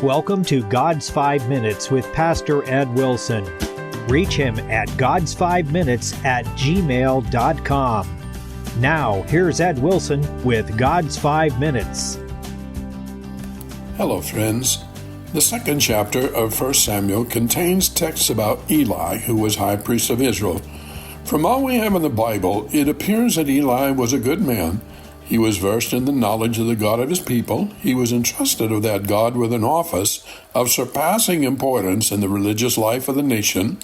welcome to God's 5 Minutes with Pastor Ed Wilson. Reach him at gods5minutes@gmail.com. Now, here's Ed Wilson with God's 5 Minutes. Hello, friends. The second chapter of 1 Samuel contains texts about Eli, who was high priest of Israel. From all we have in the Bible, it appears that Eli was a good man. He was versed in the knowledge of the God of his people. He was entrusted of that God with an office of surpassing importance in the religious life of the nation,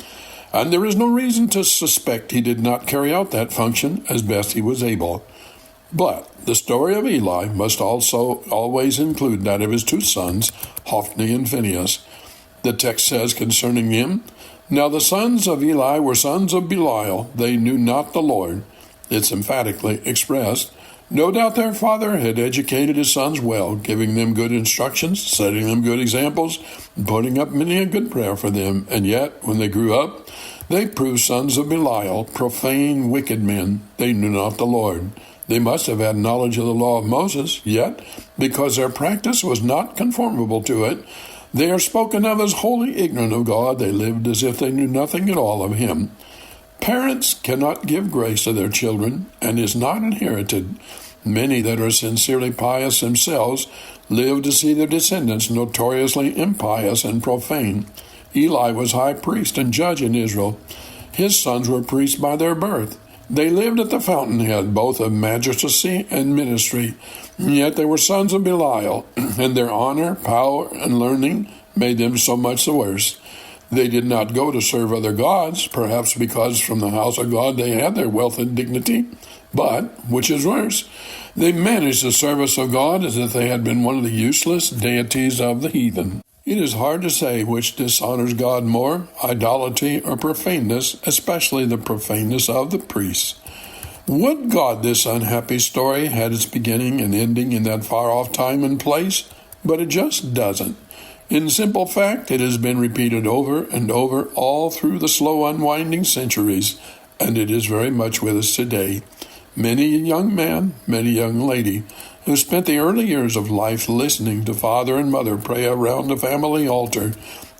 and there is no reason to suspect he did not carry out that function as best he was able. But the story of Eli must also always include that of his two sons, Hophni and Phinehas. The text says concerning him, "Now the sons of Eli were sons of Belial. They knew not the Lord." It's emphatically expressed. No doubt their father had educated his sons well, giving them good instructions, setting them good examples, and putting up many a good prayer for them. And yet, when they grew up, they proved sons of Belial, profane, wicked men. They knew not the Lord. They must have had knowledge of the law of Moses, yet, because their practice was not conformable to it, they are spoken of as wholly ignorant of God. They lived as if they knew nothing at all of Him. Parents cannot give grace to their children, and is not inherited. Many that are sincerely pious themselves live to see their descendants notoriously impious and profane. Eli was high priest and judge in Israel. His sons were priests by their birth. They lived at the fountainhead, both of magistracy and ministry, and yet they were sons of Belial, and their honor, power, and learning made them so much the worse. They did not go to serve other gods, perhaps because from the house of God they had their wealth and dignity, but, which is worse, they managed the service of God as if they had been one of the useless deities of the heathen. It is hard to say which dishonors God more, idolatry or profaneness, especially the profaneness of the priests. Would God this unhappy story had its beginning and ending in that far-off time and place? But it just doesn't. In simple fact, it has been repeated over and over all through the slow unwinding centuries, and it is very much with us today. Many a young man, many a young lady, who spent the early years of life listening to father and mother pray around the family altar,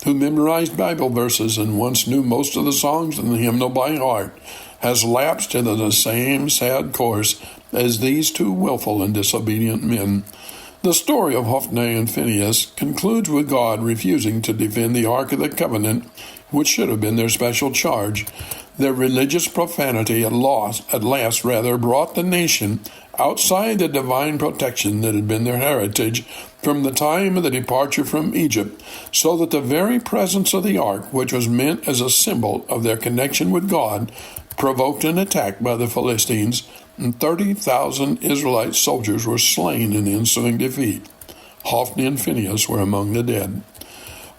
who memorized Bible verses and once knew most of the songs in the hymnal by heart, has lapsed into the same sad course as these two willful and disobedient men. The story of Hophni and Phinehas concludes with God refusing to defend the Ark of the Covenant, which should have been their special charge. Their religious profanity at last brought the nation outside the divine protection that had been their heritage from the time of the departure from Egypt, so that the very presence of the ark, which was meant as a symbol of their connection with God, provoked an attack by the Philistines, and 30,000 Israelite soldiers were slain in the ensuing defeat. Hophni and Phinehas were among the dead.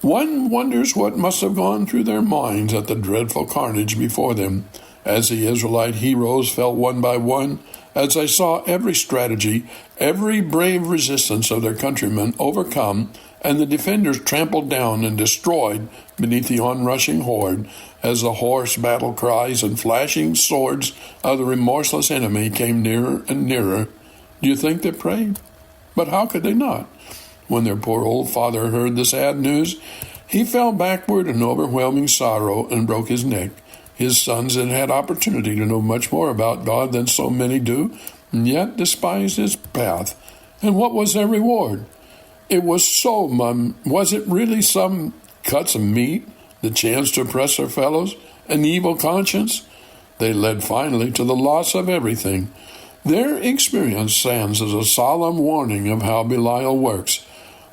One wonders what must have gone through their minds at the dreadful carnage before them, as the Israelite heroes fell one by one, as they saw every strategy, every brave resistance of their countrymen overcome, and the defenders trampled down and destroyed beneath the onrushing horde, as the hoarse battle cries and flashing swords of the remorseless enemy came nearer and nearer. Do you think they prayed? But how could they not? When their poor old father heard the sad news, he fell backward in overwhelming sorrow and broke his neck. His sons had had opportunity to know much more about God than so many do, and yet despised His path. And what was their reward? It was was it really some cuts of meat, the chance to oppress their fellows, an evil conscience? They led finally to the loss of everything. Their experience stands as a solemn warning of how Belial works.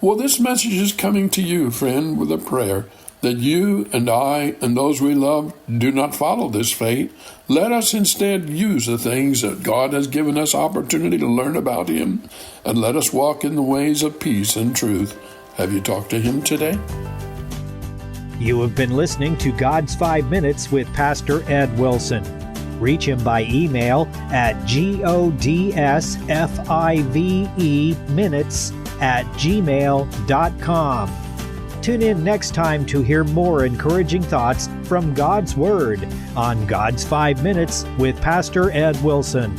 Well, this message is coming to you, friend, with a prayer that you and I and those we love do not follow this fate. Let us instead use the things that God has given us opportunity to learn about Him, and let us walk in the ways of peace and truth. Have you talked to Him today? You have been listening to God's 5 Minutes with Pastor Ed Wilson. Reach him by email at godsfiveminutes@gmail.com. Tune in next time to hear more encouraging thoughts from God's Word on God's 5 Minutes with Pastor Ed Wilson.